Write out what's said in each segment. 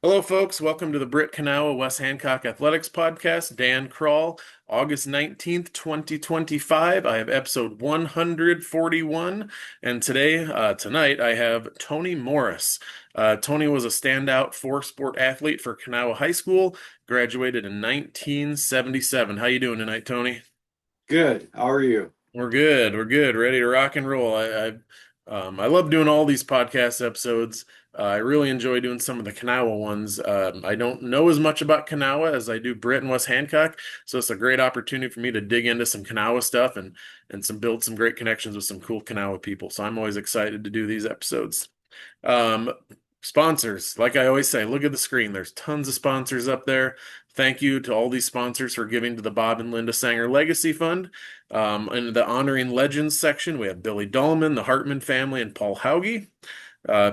Hello, folks. Welcome to the Britt Kanawha West Hancock Athletics Podcast. Dan Crawl, August 19th, 2025. I have episode 141. And tonight, I have Tony Morris. Tony was a standout four-sport athlete for Kanawha High School, graduated in 1977. How you doing tonight, Tony? Good. How are you? We're good. We're good. Ready to rock and roll. I love doing all these podcast episodes. I really enjoy doing some of the Kanawha ones. I don't know as much about Kanawha as I do Britt and West Hancock, so it's a great opportunity for me to dig into some Kanawha stuff and build some great connections with some cool Kanawha people. So I'm always excited to do these episodes. Um, Sponsors, like I always say, look at the screen. There's tons of sponsors up there. Thank you to all these sponsors for giving to the Bob and Linda Sanger Legacy Fund. In the Honoring Legends section, we have Billy Dahlman, the Hartman family, and Paul Hauge.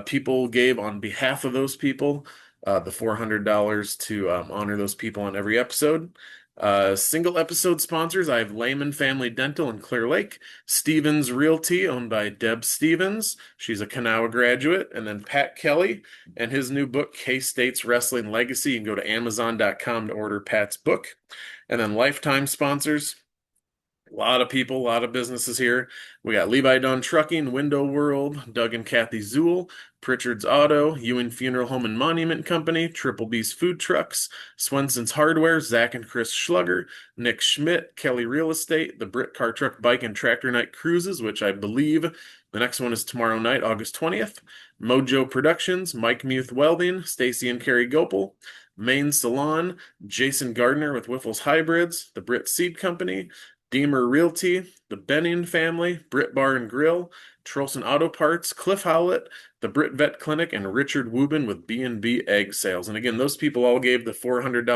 People gave on behalf of those people the $400 to honor those people on every episode. Single episode sponsors, I have Lehman Family Dental in Clear Lake, Stevens Realty, owned by Deb Stevens. She's a Kanawha graduate. And then Pat Kelly and his new book, K-State's Wrestling Legacy. You can go to Amazon.com to order Pat's book. And then lifetime sponsors. A lot of people, a lot of businesses here. We got Levi Dunn Trucking, Window World, Doug and Kathy Zool, Pritchard's Auto, Ewing Funeral Home and Monument Company, Triple B's Food Trucks, Swenson's Hardware, Zach and Chris Schlugger, Nick Schmidt, Kelly Real Estate, the Brit Car Truck Bike and Tractor Night Cruises, which I believe the next one is tomorrow night, August 20th, Mojo Productions, Mike Muth Welding, Stacy and Carrie Gopel, Main Salon, Jason Gardner with Wiffles Hybrids, the Brit Seed Company, Deemer Realty, the Benning family, Britt Bar and Grill, Trolson Auto Parts, Cliff Howlett, the Britt Vet Clinic, and Richard Wubin with B&B Egg Sales. And again, those people all gave the $400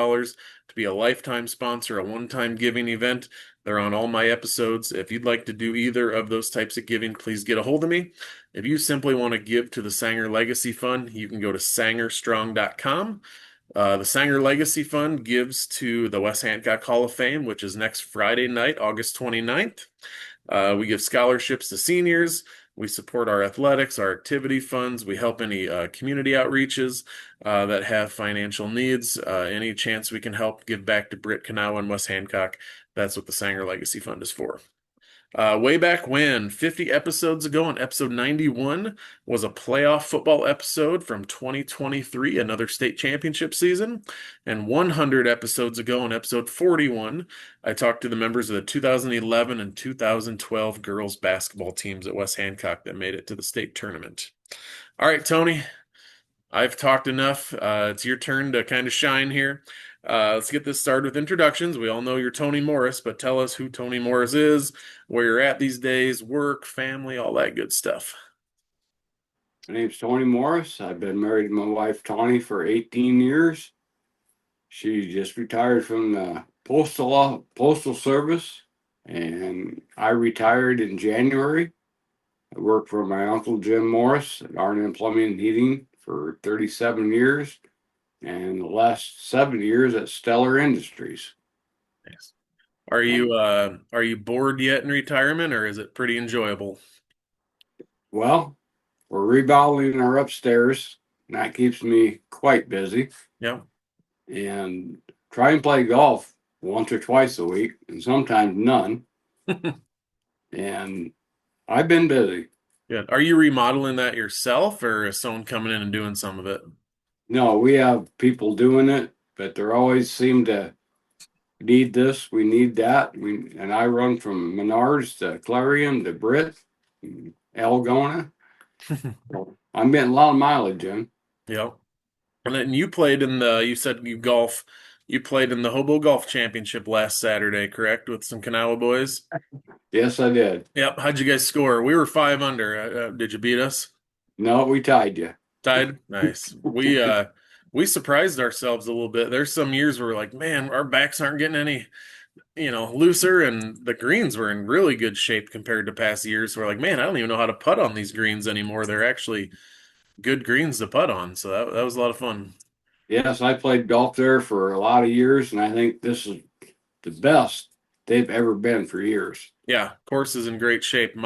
to be a lifetime sponsor, a one-time giving event. They're on all my episodes. If you'd like to do either of those types of giving, please get a hold of me. If you simply want to give to the Sanger Legacy Fund, you can go to sangerstrong.com. The Sanger Legacy Fund gives to the West Hancock Hall of Fame, which is next Friday night, August 29th. We give scholarships to seniors. We support our athletics, our activity funds. We help any community outreaches that have financial needs. Any chance we can help give back to Britt, Kanawha, and West Hancock, that's what the Sanger Legacy Fund is for. Way back when, 50 episodes ago, on episode 91, was a playoff football episode from 2023, another state championship season. And 100 episodes ago, on episode 41, I talked to the members of the 2011 and 2012 girls basketball teams at West Hancock that made it to the state tournament. All right, Tony, I've talked enough. It's your turn to kind of shine here. Let's get this started with introductions. We all know you're Tony Morris, but tell us who Tony Morris is, where you're at these days, work, family, all that good stuff. My name's Tony Morris. I've been married to my wife Tawny for 18 years. She just retired from the postal service, and I retired in January. I worked for my uncle Jim Morris at Arden Plumbing and Heating for 37 years, and the last 7 years at Stellar Industries. Yes. Are And you bored yet in retirement, or is it pretty enjoyable? well, we're remodeling our upstairs, and that keeps me quite busy. Yeah. And try and play golf once or twice a week, and sometimes none. And I've been busy. Good. Are you remodeling that yourself, or is someone coming in and doing some of it? No, we have people doing it, but they always seem to need this, we need that. And I run from Menards to Clarion to Britt, Algona. So I'm getting a lot of mileage in. Yeah. And then you said you played in the Hobo Golf Championship last Saturday, correct? With some Kanawha boys? Yes, I did. Yep. How'd you guys score? We were five under. Did you beat us? No, we tied you. Tied? Nice. We surprised ourselves a little bit. There's some years where we're like, man, our backs aren't getting any, looser, and the greens were in really good shape compared to past years. So we're like, man, I don't even know how to putt on these greens anymore. They're actually good greens to putt on. So that was a lot of fun. Yes, I played golf there for a lot of years, and I think this is the best they've ever been for years. Yeah, course is in great shape.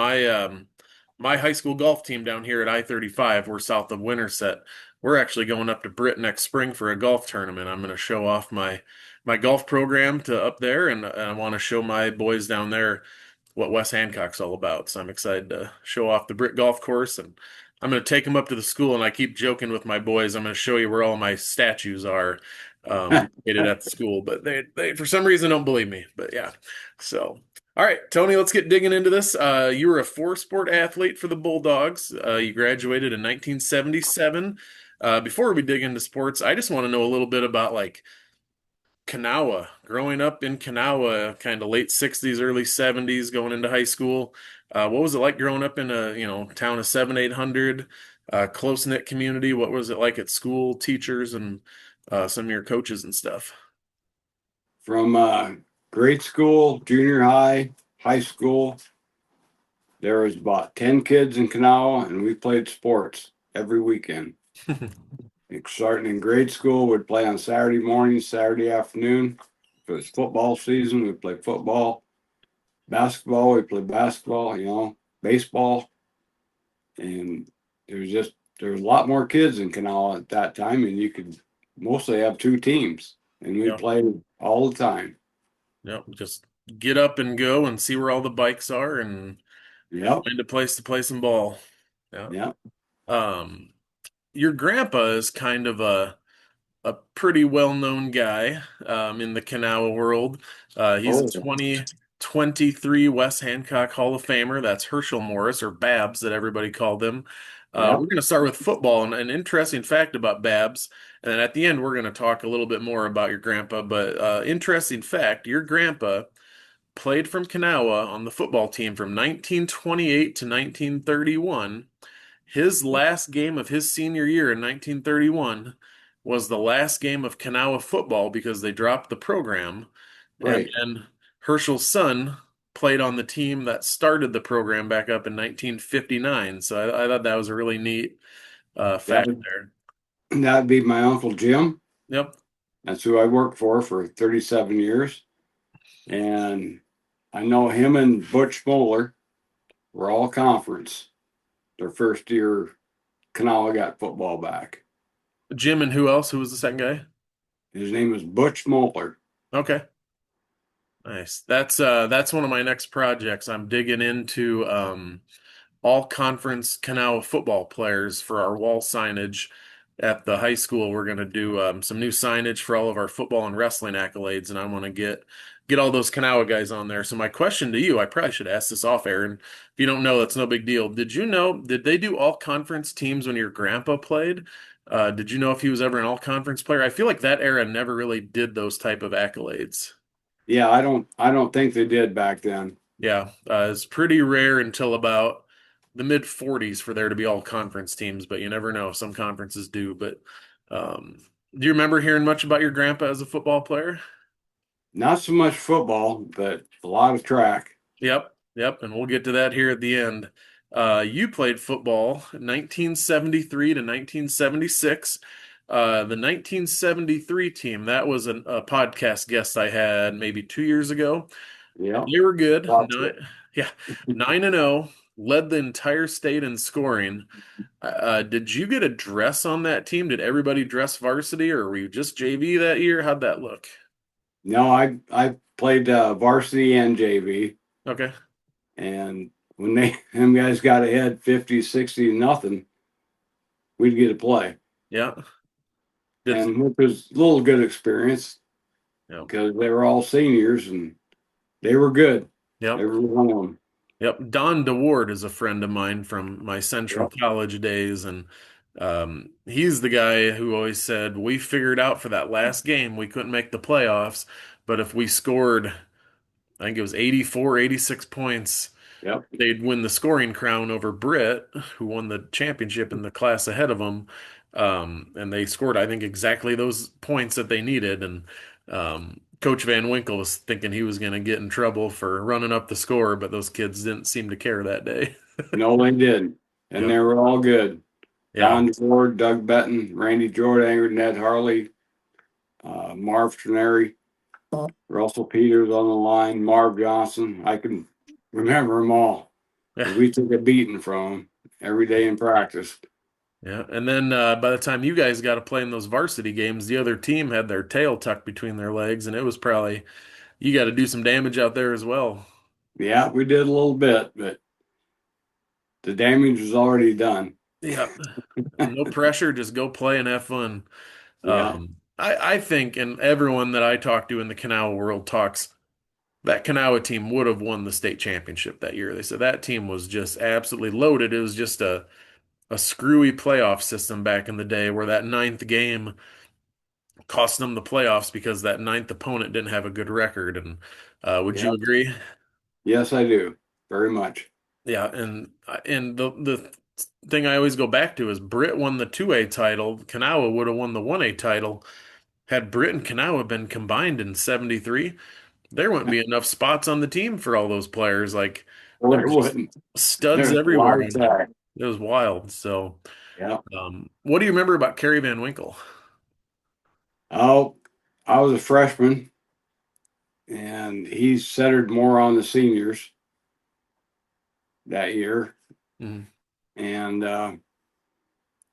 my high school golf team down here at I-35, we're south of Winterset. We're actually going up to Britt next spring for a golf tournament. I'm going to show off my golf program to up there, and I want to show my boys down there what West Hancock's all about. So I'm excited to show off the Britt Golf Course, and I'm going to take them up to the school. And I keep joking with my boys, I'm going to show you where all my statues are located at the school, but they for some reason don't believe me. But yeah, so. All right, Tony, let's get digging into this. You were a four-sport athlete for the Bulldogs. You graduated in 1977. Before we dig into sports, I just want to know a little bit about like Kanawha, growing up in Kanawha, kind of late 60s, early 70s, going into high school. What was it like growing up in a, town of 700, 800, close-knit community? What was it like at school, teachers, and some of your coaches and stuff? From grade school, junior high, high school, there was about 10 kids in Kanawha, and we played sports every weekend. Starting in grade school, we'd play on Saturday morning, Saturday afternoon. If it was football season, we'd play football. Basketball, we'd play basketball, baseball. And there was a lot more kids in Kanawha at that time, and you could mostly have two teams. And we Yeah, played all the time. yeah, just get up and go and see where all the bikes are and Yep, find a place to play some ball. Yeah. yep. Um, your grandpa is kind of a pretty well-known guy in the Kanawha world. He's a Oh, 2023 West Hancock Hall of Famer. That's Herschel Morris, or Babs, that everybody called him. We're yep. going to start with football, and an interesting fact about Babs. And then at the end, we're going to talk a little bit more about your grandpa. But interesting fact, your grandpa played from Kanawha on the football team from 1928 to 1931. His last game of his senior year in 1931 was the last game of Kanawha football because they dropped the program. And Right. then Herschel's son played on the team that started the program back up in 1959. So I thought that was a really neat That fact would there. that'd be my Uncle Jim. Yep. That's who I worked for 37 years. And I know him and Butch Moeller were all conference. Their first year, Kanawha got football back. Jim and who else? Who was the second guy? His name was Butch Moeller. Okay. Nice. That's one of my next projects. I'm digging into all conference Kanawha football players for our wall signage at the high school. We're going to do some new signage for all of our football and wrestling accolades, and I want to get all those Kanawha guys on there. So my question to you, I probably should ask this off air, and if you don't know, that's no big deal. Did they do all conference teams when your grandpa played? Did you know if he was ever an all conference player? I feel like that era never really did those type of accolades. Yeah, I don't think they did back then. Yeah, it's pretty rare until about the mid 40s for there to be all conference teams, but you never know. Some conferences do. But do you remember hearing much about your grandpa as a football player? Not so much football, but a lot of track. Yep, yep, and we'll get to that here at the end. You played football 1973 to 1976. The 1973 team, that was a podcast guest I had maybe 2 years ago. Yeah, They were good. lots of. Yeah, 9-0, led the entire state in scoring. Did you get a dress on that team? Did everybody dress varsity, or were you just JV that year? How'd that look? No, I played varsity and JV, Okay. and when them guys got ahead 50, 60 nothing, we'd get to play. Yeah. Did And which was a little good experience Yep. because they were all seniors and they were good. Yep. Every one of them. Yep. Don DeWard is a friend of mine from my Central Yep. College days, and he's the guy who always said we figured out for that last game we couldn't make the playoffs, but if we scored, I think it was 84, 86 points, Yep. they'd win the scoring crown over Britt, who won the championship in the class ahead of them. And they scored, I think, exactly those points that they needed. And Coach Van Winkle was thinking he was going to get in trouble for running up the score, but those kids didn't seem to care that day. No, they didn't. And Yep. they were all good. Yeah. Don Ford, Doug Benton, Randy Jordanger, Ned Harley, Marv Trenary, Russell Peters on the line, Marv Johnson. I can remember them all. Yeah. because we took a beating from them every day in practice. Yeah. And then by the time you guys got to play in those varsity games, the other team had their tail tucked between their legs, and it was probably you got to do some damage out there as well. Yeah, we did a little bit, but the damage was already done. Yeah. No pressure, just go play and have fun. Yeah, I think, and everyone that I talk to in the Kanawha world talks, that Kanawha team would have won the state championship that year. They said that team was just absolutely loaded. It was just a screwy playoff system back in the day where that ninth game cost them the playoffs because that ninth opponent didn't have a good record. And would you yeah, agree? yes, I do very much. Yeah, and the thing I always go back to is Britt won the 2A title. Kanawha would have won the 1A title. Had Britt and Kanawha been combined in 73, there wouldn't be enough spots on the team for all those players. Like there Well, it was just wouldn't. studs There's a lot everywhere. of time. It was wild. So, Yeah. what do you remember about Kerry Van Winkle? Oh, I was a freshman, and he centered more on the seniors that year, Mhm. and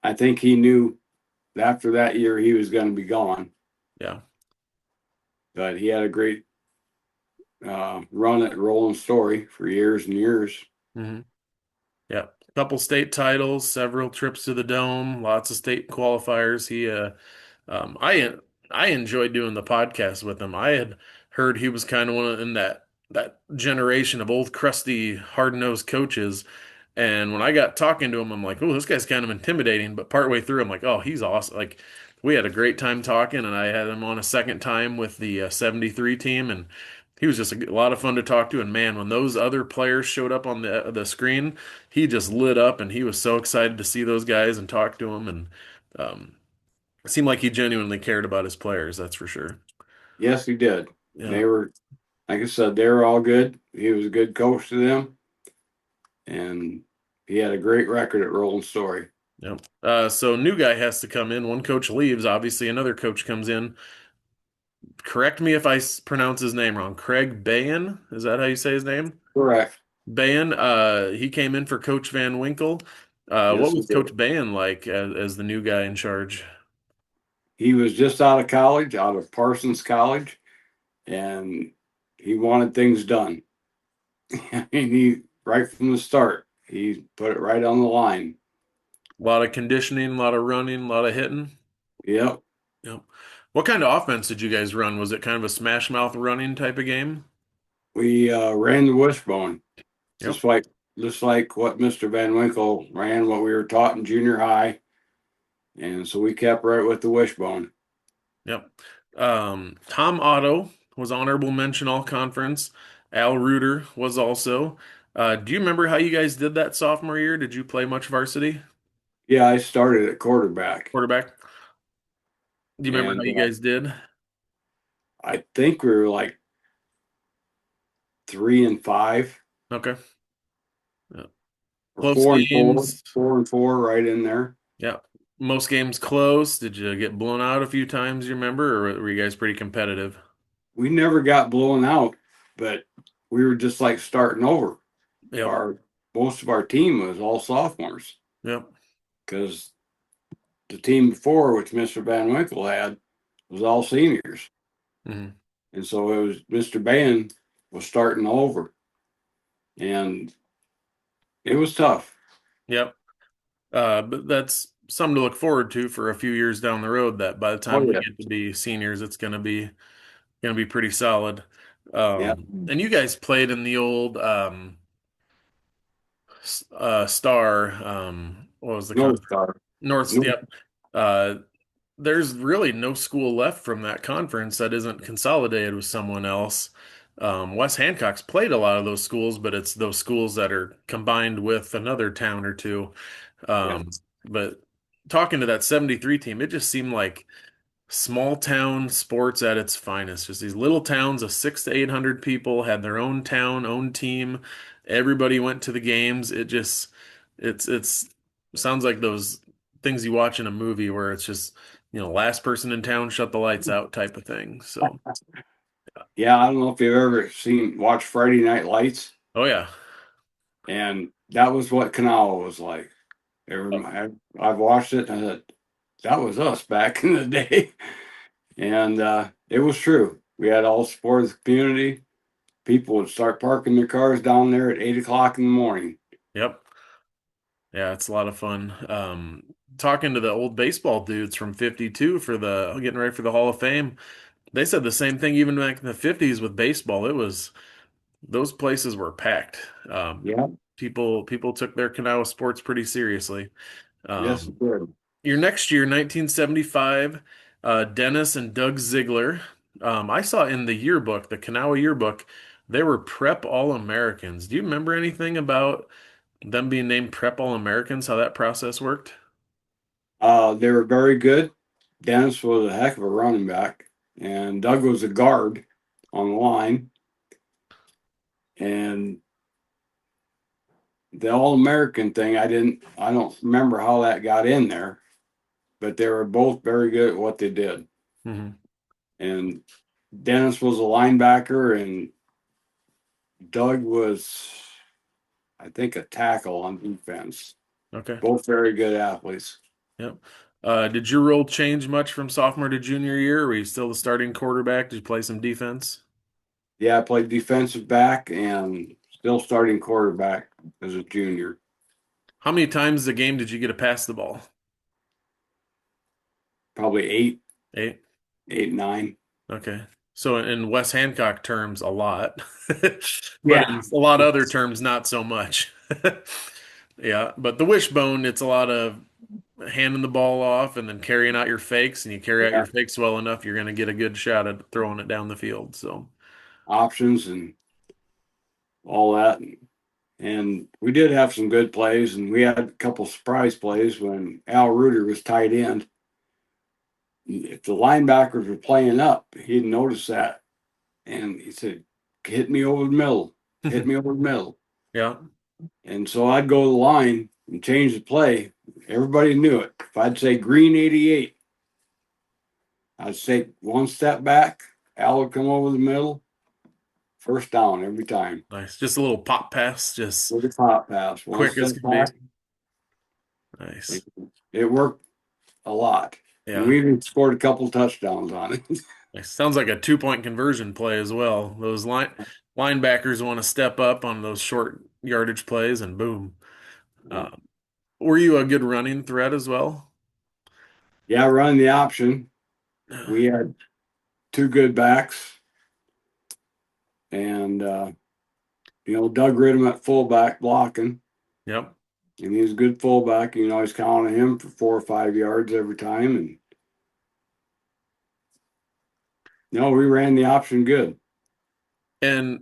I think he knew after that year he was going to be gone. Yeah. But he had a great run at Rolling Story for years and years. hmm Yeah. Couple state titles, several trips to the dome, lots of state qualifiers. Um, I I enjoyed doing the podcast with him. I had heard he was kind of one of in that generation of old crusty hard-nosed coaches. And when I got talking to him, I'm like, oh, this guy's kind of intimidating. But partway through, I'm like, oh, he's awesome. Like, we had a great time talking, and I had him on a second time with the 73 team, and he was just a lot of fun to talk to. And man, when those other players showed up on the screen, he just lit up, and he was so excited to see those guys and talk to them. And um, it seemed like he genuinely cared about his players, that's for sure. Yes, he did. Yeah. They were, like I said, they were all good. He was a good coach to them, and he had a great record at Rolling Story. Yep. So new guy has to come in. One coach leaves. Obviously, another coach comes in. Correct me if I pronounce his name wrong. Craig Bayan, is that how you say his name? Correct. Bayan. He came in for Coach Van Winkle. What Yes, he was did. Coach Bayan like as the new guy in charge? He was just out of college, out of Parsons College, and he wanted things done. And he, right from the start, he put it right on the line. A lot of conditioning, a lot of running, a lot of hitting. Yep. Yep. What kind of offense did you guys run? Was it kind of a smash mouth running type of game? We ran the wishbone, Yep. just like just like what Mr. Van Winkle ran, what we were taught in junior high, and so we kept right with the wishbone. Yep. Tom Otto was honorable mention all conference. Al Reuter was also. Do you remember how you guys did that sophomore year? Did you play much varsity Yeah, I started at quarterback, quarterback? Do you remember how and you guys did? I think we were like 3-5 Okay. Yeah. or Close 4-4, games. 4-4, right in there. Yeah. Most games close. Did you get blown out a few times, you remember, or were you guys pretty competitive? We never got blown out, but we were just like starting over. Yep. Our Most of our team was all sophomores Yep. because the team before, which Mr. Van Winkle had, was all seniors. hmm And so it was Mr. Band was starting over, and it was tough. Yep. But that's something to look forward to for a few years down the road, that by the Oh time we yeah, get to be seniors, it's gonna be pretty solid. yeah. And you guys played in the old Star. What was the North conference? Star. North. North, Yep. Uh, there's really no school left from that conference that isn't consolidated with someone else. West Hancock's played a lot of those schools, but it's those schools that are combined with another town or two. yeah, But talking to that 73 team, it just seemed like small town sports at its finest. Just these little towns of 600 to 800 people had their own town, own team. Everybody went to the games. It's sounds like those things you watch in a movie where it's just, last person in town shut the lights out type of thing. So, yeah. I don't know if you've ever watched Friday Night Lights, oh yeah. and that was what Kanawha was like. I've watched it and I said, that was us back in the day. And it was true. We had all support of the community. People would start parking their cars down there at 8 o'clock in the morning. Yep. Yeah, it's a lot of fun. Talking to the old baseball dudes from 52 for the getting ready for the Hall of Fame. They said the same thing even back in the 50s with baseball. It was those places were packed. Yeah, People took their Kanawha sports pretty seriously. yes, Um, it did. your next year, 1975, Dennis and Doug Ziegler. I saw in the yearbook, the Kanawha yearbook, they were Prep All-Americans. Do you remember anything about them being named Prep All-Americans, how that process worked? They were very good. Dennis was a heck of a running back, and Doug was a guard on the line. And the All American thing, I don't remember how that got in there, but they were both very good at what they did. Hmm. And Dennis was a linebacker, and Doug was, I think, a tackle on defense. Okay. Both very good athletes. Yep. Did your role change much from sophomore to junior year? Were you still the starting quarterback? Did you play some defense? Yeah, I played defensive back and still starting quarterback as a junior. How many times a game did you get to pass the ball? Probably eight, 8. 9. Okay. So in West Hancock terms, a lot, but in Yeah. a lot of other terms, not so much. Yeah, but the wishbone, it's a lot of handing the ball off and then carrying out your fakes, and you carry out Yeah. your fakes well enough, you're going to get a good shot at throwing it down the field. So, Options and all that. And we did have some good plays, and we had a couple surprise plays when Al Reuter was tight end. If the linebackers were playing up, he'd notice that, and he said, "Hit me over the middle, hit me over the middle." yeah, And so I'd go to the line and change the play. Everybody knew it. If I'd say green 88, I'd say one step back. Al would come over the middle, first down every time. nice. Just a little pop pass, just With a top pass, one quick as step can be. back. Nice. It worked a lot. And Yeah. we even scored a couple touchdowns on it. Nice. Sounds like a 2-point conversion play as well. Those linebackers want to step up on those short yardage plays, and boom. Yeah, Uh, were you a good running threat as well? yeah, running the option. We had two good backs, and Doug Ridham at fullback blocking, Yep. and he was a good fullback. You know, I was counting him for 4 or 5 yards every time, and we ran the option good. And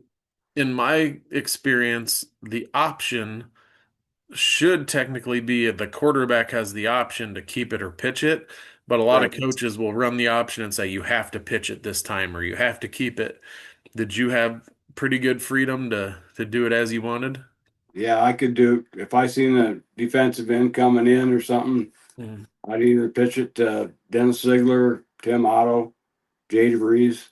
in my experience, the option should technically be the quarterback has the option to keep it or pitch it, but a lot of Right. coaches will run the option and say you have to pitch it this time or you have to keep it. Did you have pretty good freedom to do it as you wanted? Yeah, I could do if I seen a defensive end coming in or something. Mhm. I'd either pitch it to Dennis Ziegler, Tim Otto, Jay DeVries.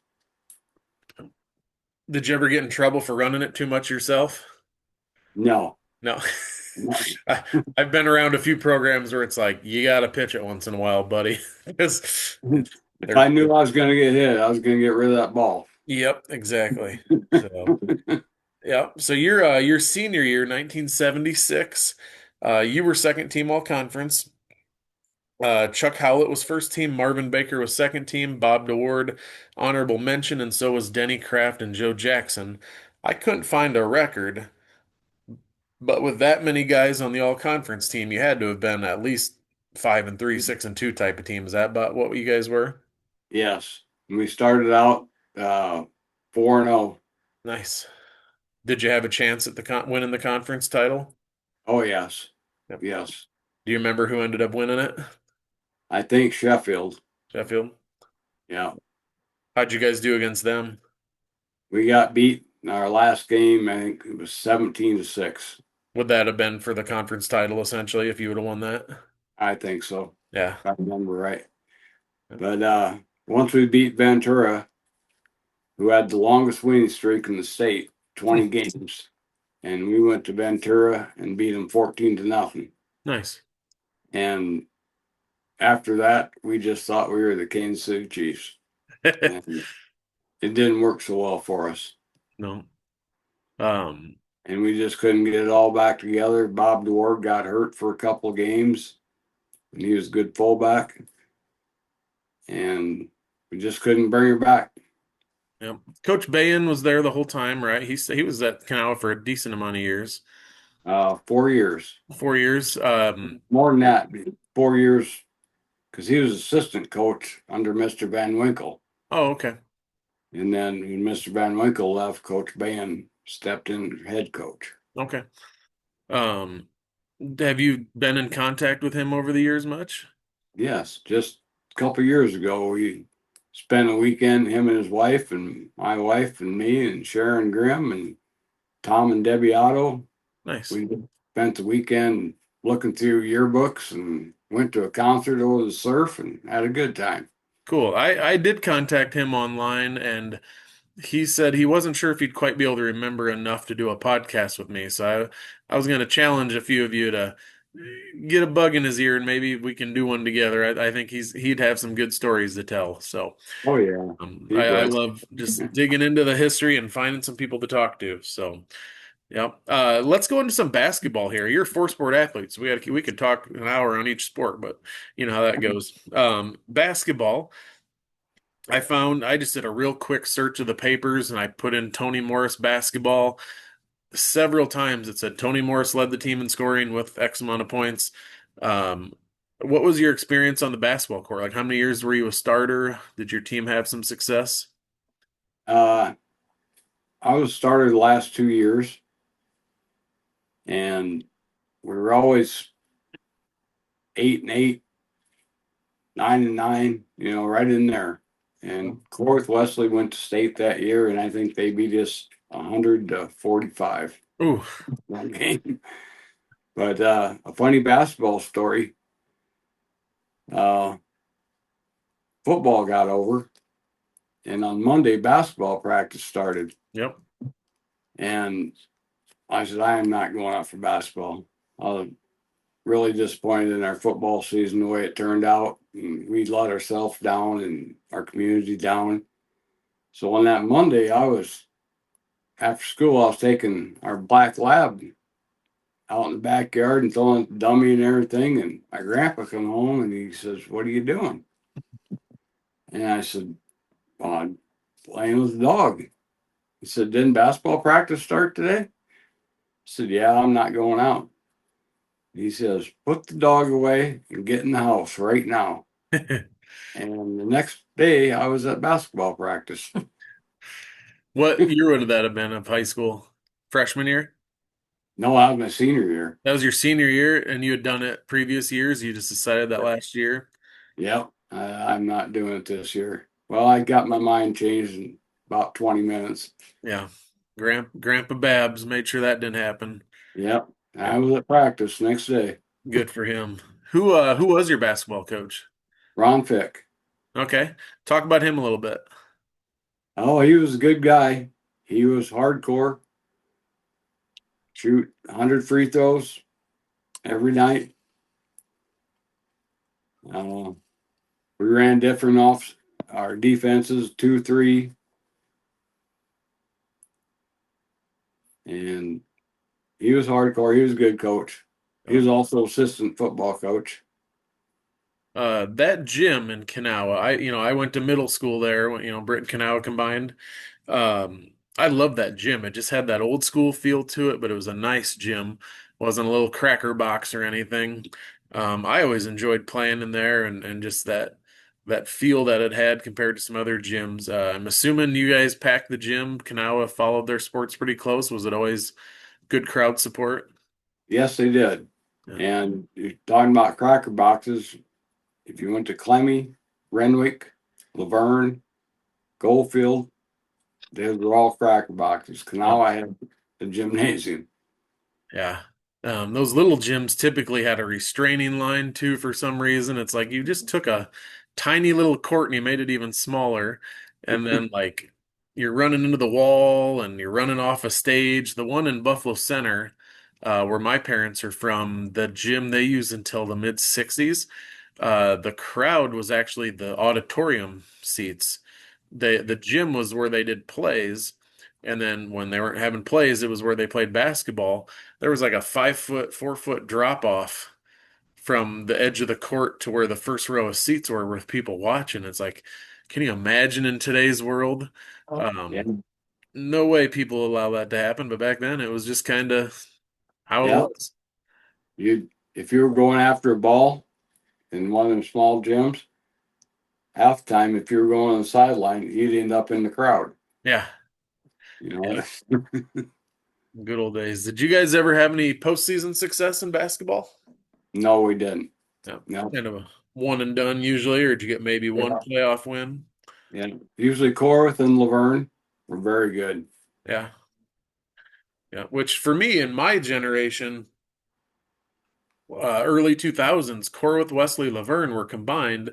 Did you ever get in trouble for running it too much yourself? No, No. no. I, I've been around a few programs where it's like you got to pitch it once in a while, buddy, because If they're, I knew I was going to get hit, I was going to get rid of that ball. yep, exactly. So, yeah. So your senior year, 1976, you were second team all conference. Chuck Howlett was first team, Marvin Baker was second team, Bob DeWard honorable mention, and so was Denny Kraft and Joe Jackson. I couldn't find a record, but with that many guys on the all conference team, you had to have been at least 5-3, 6-2 type of team. Is that about what you guys were? Yes. We started out 4-0. Nice. Did you have a chance at the winning the conference title? Oh, yes. Yep. Yes. Do you remember who ended up winning it? I think Sheffield. Sheffield. Yeah. How'd you guys do against them? We got beat in our last game. I think it was 17-6. Would that have been for the conference title essentially if you would have won that? I think so, Yeah. if I remember right. But once we beat Ventura, who had the longest winning streak in the state, 20 games. and we went to Ventura and beat them 14-0. Nice. And after that, we just thought we were the Kansas City Chiefs, and it didn't work so well for us. No. Um, And we just couldn't get it all back together. Bob Dward got hurt for a couple of games, and he was a good fullback, and we just couldn't bring her back. yeah. Coach Bayan was there the whole time, right? He was at Kanawha for a decent amount of years. 4 years, 4 years. more than that, 4 years, because he was assistant coach under Mr. Van Winkle. Oh, okay. And then when Mr. Van Winkle left, Coach Ban stepped in as head coach. Okay. Um, have you been in contact with him over the years much? Yes, just a couple years ago, we spent a weekend, him and his wife, and my wife, and me, and Sharon Grimm, and Tom and Debbie Otto. Nice. We spent the weekend looking through yearbooks and went to a concert over the surf and had a good time. Cool. I did contact him online, and he said he wasn't sure if he'd quite be able to remember enough to do a podcast with me. So I was going to challenge a few of you to get a bug in his ear, and maybe we can do one together. I think he'd have some good stories to tell. So Oh, yeah, he I would. love just digging into the history and finding some people to talk to. So yeah, let's go into some basketball here. You're a four-sport athlete, so we could talk an hour on each sport, but you know how that goes. Basketball. I just did a real quick search of the papers and I put in Tony Morris basketball. Several times it said Tony Morris led the team in scoring with X amount of points. Um, what was your experience on the basketball court? Like, how many years were you a starter? Did your team have some success? Uh, I was starter the last 2 years, and we were always 8-8, 9-9, right in there. And Corth Wesley went to state that year, and I think they beat us 100-45 Ooh, that game. But a funny basketball story. Uh, Football got over, and on Monday basketball practice started. yep. And I said, I am not going out for basketball. I was really disappointed in our football season the way it turned out. And we let ourselves down and our community down. So on that Monday, after school, I was taking our black lab out in the backyard and throwing the dummy and everything. And my grandpa come home and he says, "What are you doing?" And I said, "Well, I'm playing with the dog." He said, "Didn't basketball practice start today?" I said, "Yeah, I'm not going out." He says, "Put the dog away and get in the house right now." And the next day, I was at basketball practice. What year would that have been of high school? Freshman year? No, I was my senior year. That was your senior year, and you had done it previous years. You just decided that last year. Yep, I'm not doing it this year. Well, I got my mind changed in about 20 minutes. Yeah. Grandpa Babs made sure that didn't happen. Yep, I Yep. was at practice next day. Good for him. Who was your basketball coach? Ron Fick. Okay. Talk about him a little bit. Oh, he was a good guy. He was hardcore. Shoot 100 free throws every night. Uh, we ran different off our defenses, 2-3, and he was hardcore. He was a good coach. He was also assistant football coach. That gym in Kanawha, I went to middle school there, Britt and Kanawha combined. I love that gym. It just had that old school feel to it, but it was a nice gym. Wasn't a little cracker box or anything. I always enjoyed playing in there and just that feel that it had compared to some other gyms. I'm assuming you guys packed the gym. Kanawha followed their sports pretty close. Was it always good crowd support? Yes, they did. Yeah. And you're talking about cracker boxes. If you went to Clemmy, Renwick, Laverne, Goldfield, those were all cracker boxes. Yep. Kanawha had the gymnasium. Yeah. Those little gyms typically had a restraining line too for some reason. It's like you just took a tiny little court and you made it even smaller. And then like you're running into the wall and you're running off a stage. The one in Buffalo Center, where my parents are from, the gym they used until the mid 60s. The crowd was actually the auditorium seats. The gym was where they did plays, and then when they weren't having plays, it was where they played basketball. There was like a 5 foot, 4 foot drop off from the edge of the court to where the first row of seats were with people watching. It's like, can you imagine in today's world? Yeah, Um, no way people allow that to happen, but back then it was just kind of how it yeah. was. You if you were going after a ball in one of them small gyms, half the time if you were going on the sideline, you'd end up in the crowd. Yeah, You yeah, know. good old days. Did you guys ever have any postseason success in basketball? No, we didn't. Yeah, No. kind of a one and done usually, or did you get maybe one Yeah. playoff win? Yeah. Usually Corwith and Laverne were very good. Yeah, yeah. Which for me in my generation, early 2000s, Corwith, Wesley, Laverne were combined.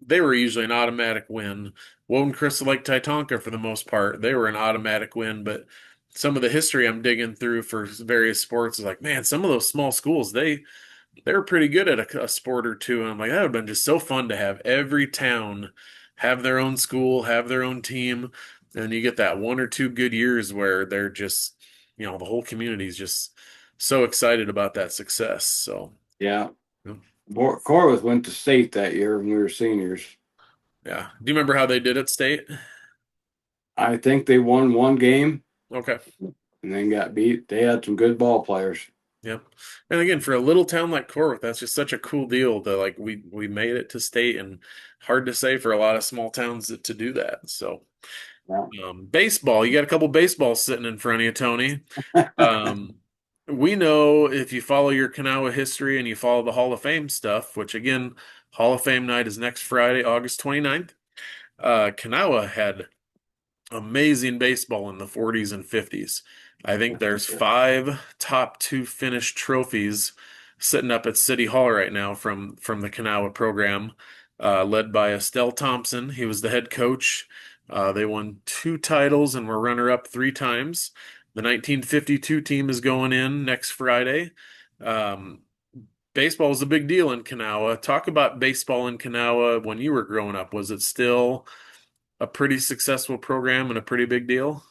They were usually an automatic win. Woden Crystal Lake Titonka, for the most part, they were an automatic win. But some of the history I'm digging through for various sports is like, man, some of those small schools, they were pretty good at a sport or two. And I'm like, that would have been just so fun to have every town have their own school, have their own team. And you get that one or two good years where they're just, the whole community is just so excited about that success. So, Yeah. yeah. Corwith went to state that year when we were seniors. Yeah. Do you remember how they did at state? I think they won one game Okay. and then got beat. They had some good ball players. Yep. And again, for a little town like Corwith, that's just such a cool deal that like we made it to state, and hard to say for a lot of small towns to do that. So, Yeah. baseball, you got a couple baseballs sitting in front of you, Tony. Um, we know if you follow your Kanawha history and you follow the Hall of Fame stuff, which again, Hall of Fame night is next Friday, August 29th. Kanawha had amazing baseball in the 40s and 50s. I think there's five top two finished trophies sitting up at City Hall right now from the Kanawha program, led by Estelle Thompson. He was the head coach. They won two titles and were runner-up three times. The 1952 team is going in next Friday. Um, Baseball is a big deal in Kanawha. Talk about baseball in Kanawha when you were growing up. Was it still a pretty successful program and a pretty big deal?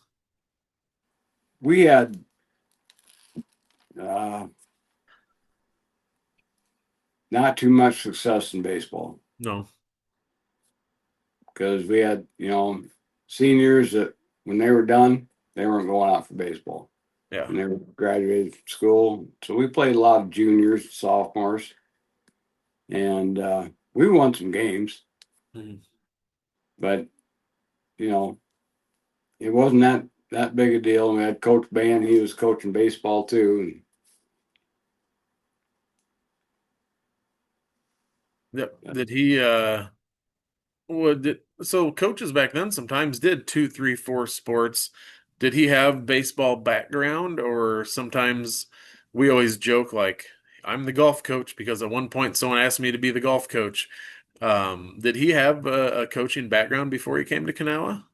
We had uh, not too much success in baseball No. because we had, seniors that when they were done, they weren't going out for baseball Yeah. and they were graduated from school. So we played a lot of juniors, sophomores, and we won some games, Mhm. but you know, it wasn't that big a deal. And we had Coach Ban; he was coaching baseball too. Yep. And, Did he so coaches back then sometimes did two, three, four sports. Did he have baseball background, or sometimes we always joke like I'm the golf coach because at one point someone asked me to be the golf coach. Did he have a coaching background before he came to Kanawha?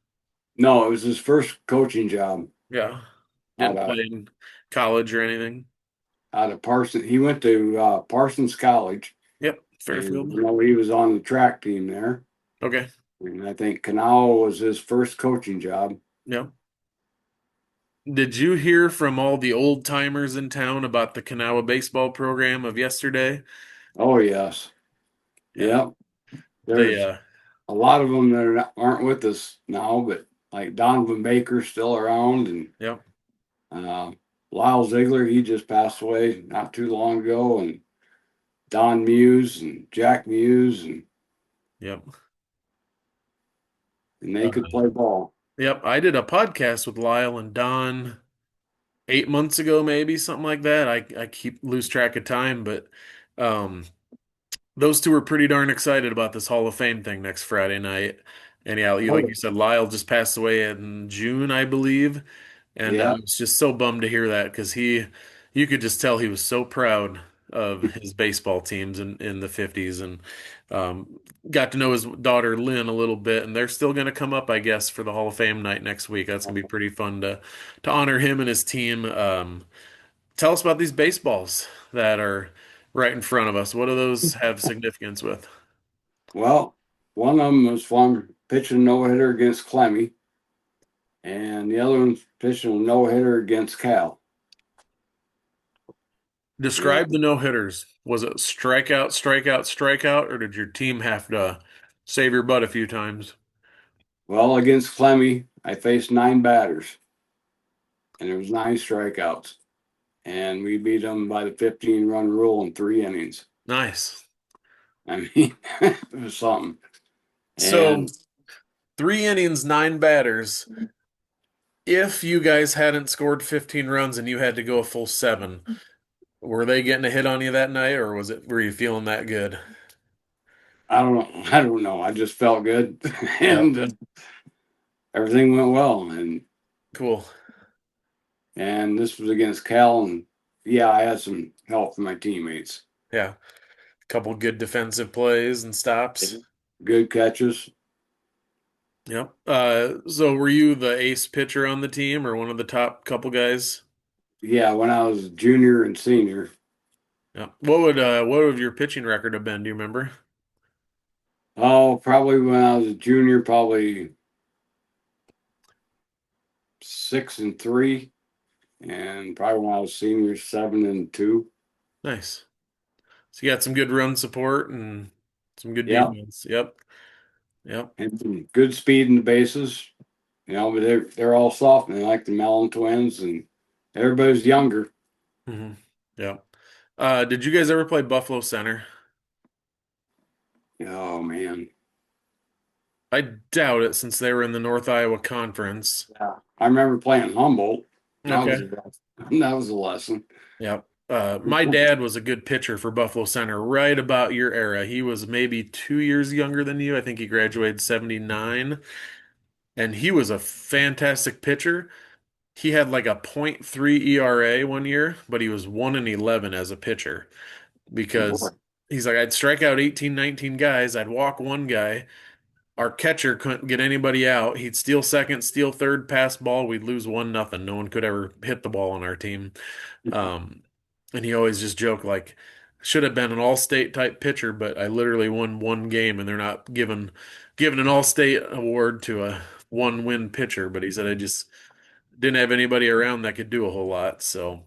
no, it was his first coaching job Yeah. out Didn't of play in college or anything. Parsons. He went to Parsons College, Yep. and Fairfield. he was on the track team there. Okay. And I think Kanawha was his first coaching job. Yeah. Did you hear from all the old timers in town about the Kanawha baseball program of yesterday? Oh yes, Yeah, yep. they There's a lot of them that aren't with us now, but like Donovan Baker's still around, and yep, uh, Lyle Ziegler, he just passed away not too long ago, and Don Muse and Jack Muse, yep. and they Uh, could play ball. yep, I did a podcast with Lyle and Don 8 months ago, maybe something like that. I keep lose track of time, but um those two were pretty darn excited about this Hall of Fame thing next Friday night. And yeah, like you Oh, said, Lyle just passed away in June, I believe. And I yeah, was just so bummed to hear that because you could just tell he was so proud of his baseball teams in the 50s, and um, got to know his daughter Lynn a little bit, and they're still going to come up, I guess, for the Hall of Fame night next week. That's going to be pretty fun to honor him and his team. Tell us about these baseballs that are right in front of us. What do those have significance with? Well, one of them was from pitching no hitter against Clemmy, and the other one's pitching a no hitter against Cal. Describe the And no hitters. Was it strikeout, strikeout, strikeout, or did your team have to save your butt a few times? well, against Clemmy, I faced 9 batters, and there was 9 strikeouts, and we beat them by the 15-run rule in 3 innings. Nice. I mean, it was something. So, And 3 innings, 9 batters. If you guys hadn't scored 15 runs and you had to go a full seven, were they getting a hit on you that night, or were you feeling that good? I don't know. I don't know. I just felt good, Yep. and everything went well. Cool. And this was against Cal, and yeah, I had some help from my teammates. Yeah. A couple good defensive plays and stops. Good catches. Yep. So were you the ace pitcher on the team or one of the top couple guys? Yeah, when I was junior and senior, Yeah. What would your pitching record have been? Do you remember? oh, probably when I was a junior, probably 6-3, and probably when I was senior, 7-2. Nice. So you got some good run support and some good Yeah, defense. Yep. Yep. and some good speed in the bases. But they're all soft, and they like the Mellon twins, and everybody's younger. Hmm. Yep. Did you guys ever play Buffalo Center? Oh man, I doubt it since they were in the North Iowa Conference. yeah. I remember playing Humboldt. That was Okay. a, that was a lesson. Yep. My dad was a good pitcher for Buffalo Center right about your era. He was maybe 2 years younger than you. I think he graduated 79, and he was a fantastic pitcher. He had like a .3 ERA one year, but he was 1-11 as a pitcher Boy, because he's like, I'd strike out 18, 19 guys, I'd walk one guy. Our catcher couldn't get anybody out. He'd steal second, steal third, pass ball. We'd lose 1-0. No one could ever hit the ball on our team. Um, and he always just joked like, should have been an all-state type pitcher, but I literally won one game, and they're not giving an all-state award to a one-win pitcher. But he said I just didn't have anybody around that could do a whole lot. So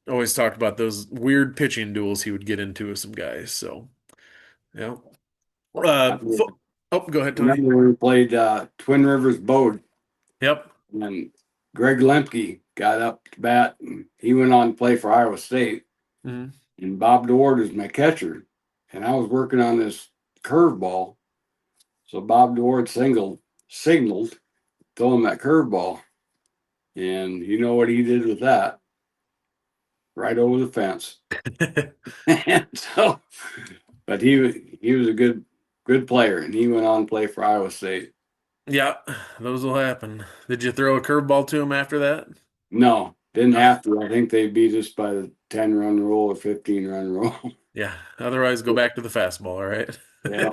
always talked about those weird pitching duels he would get into with some guys. So yeah. I Oh, go ahead, Tony. remember when we played Twin Rivers Bode, Yep. and Greg Lemke got up to bat, and he went on to play for Iowa State. Mhm. And Bob DeWard was my catcher, and I was working on this curveball. So Bob DeWard signaled, throw him that curveball, and you know what he did with that? Right over the fence. And so, but he was a good player, and he went on to play for Iowa State. Yeah, those will happen. Did you throw a curveball to him after that? No, didn't No. have to. I think they beat us by the 10-run rule or 15-run rule. Yeah. Otherwise, go back to the fastball, all right? Yeah.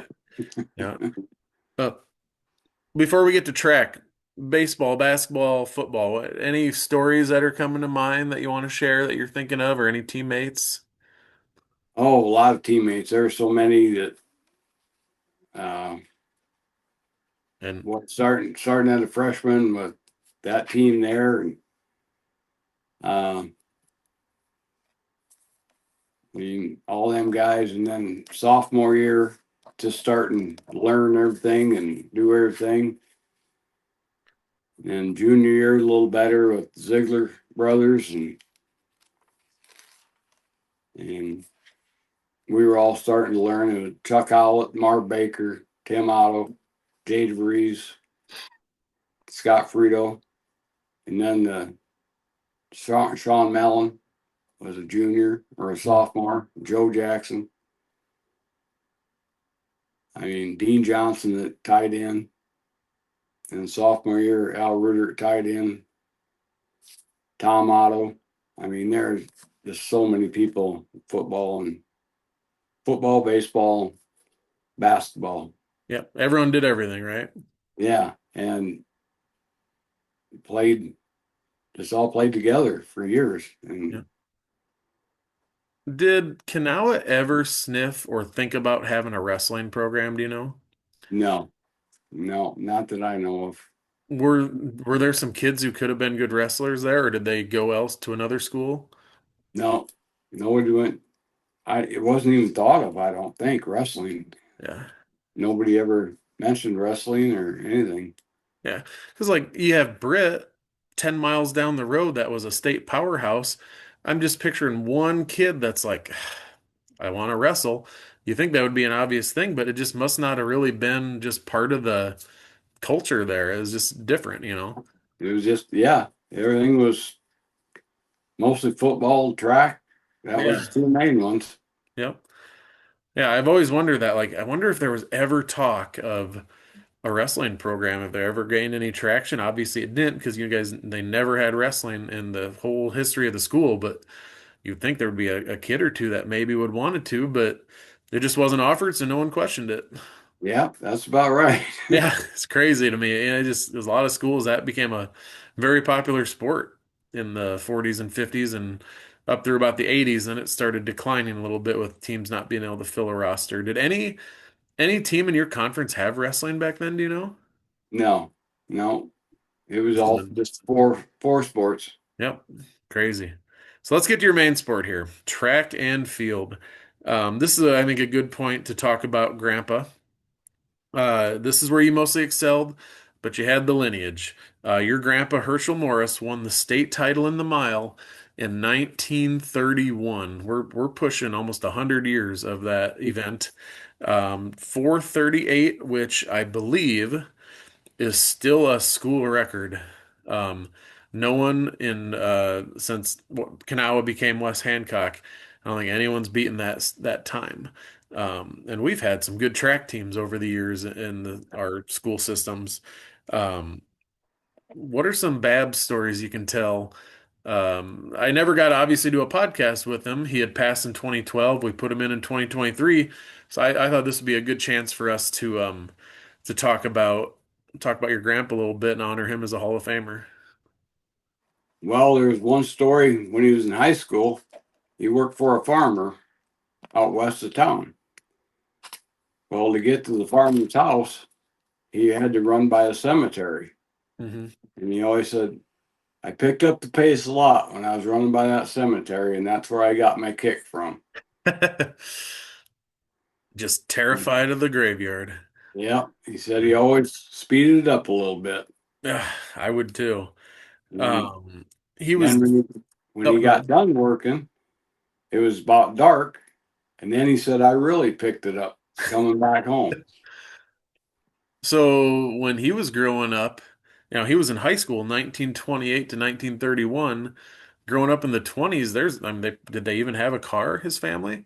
Yeah. Uh, Before we get to track, baseball, basketball, football, any stories that are coming to mind that you want to share that you're thinking of, or any teammates? Oh, a lot of teammates. There are so many that uh, And starting as a freshman with that team there, and um, I mean, all them guys, and then sophomore year, just starting to learn everything and do everything. And junior year, a little better with Ziegler brothers, and we were all starting to learn. It was Chuck Howlett, Marv Baker, Tim Otto, Jay DeVries, Scott Frito, and then Sean Mellon was a junior or a sophomore, Joe Jackson. I mean, Dean Johnson that tied in. And sophomore year, Al Ritter tied in, Tom Otto. I mean, there's just so many people, football, baseball, basketball. Yep. Everyone did everything, right? Yeah. And played, just all played together for years. Yeah. And Did Kanawha ever sniff or think about having a wrestling program, do you know? no, no, not that I know of. Were there some kids who could have been good wrestlers there, or did they go else to another school? No, nobody went. It wasn't even thought of, I don't think, wrestling. Yeah. Nobody ever mentioned wrestling or anything. Yeah. Because like you have Britt 10 miles down the road that was a state powerhouse. I'm just picturing one kid that's like, I want to wrestle. You think that would be an obvious thing, but it just must not have really been just part of the culture there. It was just different, you know? It was just, yeah, everything was mostly football, track. That was Yeah. the two main ones. Yep. Yeah, I've always wondered that. Like, I wonder if there was ever talk of a wrestling program, if they ever gained any traction. Obviously, it didn't because you guys, they never had wrestling in the whole history of the school. But you'd think there would be a kid or two that maybe would wanted to, but it just wasn't offered, so no one questioned it. Yeah, that's about right. Yeah, it's crazy to me. And it just, there's a lot of schools that became a very popular sport in the 40s and 50s and up through about the 80s. And it started declining a little bit with teams not being able to fill a roster. Did any team in your conference have wrestling back then, do you know? No, no, it was Just all none. just four sports. Yep. Crazy. So let's get to your main sport here, track and field. This is, I think, a good point to talk about Grandpa. This is where you mostly excelled, but you had the lineage. Your grandpa, Herschel Morris, won the state title in the mile in 1931. We're pushing almost 100 years of that event. 4:38, which I believe is still a school record. Um, no one in since Kanawha became West Hancock, I don't think anyone's beaten that time. And we've had some good track teams over the years in our school systems. Um, what are some Babs stories you can tell? I never got obviously to a podcast with him. He had passed in 2012. We put him in 2023, so I thought this would be a good chance for us to talk about your grandpa a little bit and honor him as a Hall of Famer. Well, there's one story when he was in high school. He worked for a farmer out west of town. Well, to get to the farmer's house, he had to run by a cemetery. Hmm. And he always said, I picked up the pace a lot when I was running by that cemetery, and that's where I got my kick from. Just terrified of the graveyard. Yeah, he said he always speeded it up a little bit. Ugh, I would too. And Um, he was. then when Oh, he go got ahead. done working, it was about dark. And then he said, I really picked it up coming back home. So when he was growing up, he was in high school, 1928 to 1931. Growing up in the 20s, I mean, did they even have a car, his family?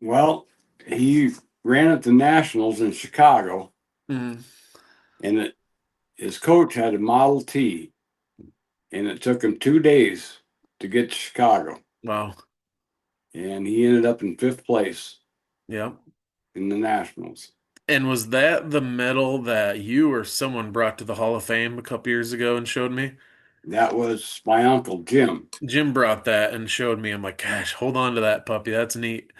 Well, he ran at the Nationals in Chicago, Mm, and his coach had a Model T, and it took him 2 days to get to Chicago. wow. And he ended up in fifth place Yeah. in the Nationals. And was that the medal that you or someone brought to the Hall of Fame a couple years ago and showed me? That was my uncle Jim. Jim brought that and showed me. I'm like, gosh, hold on to that puppy. That's neat.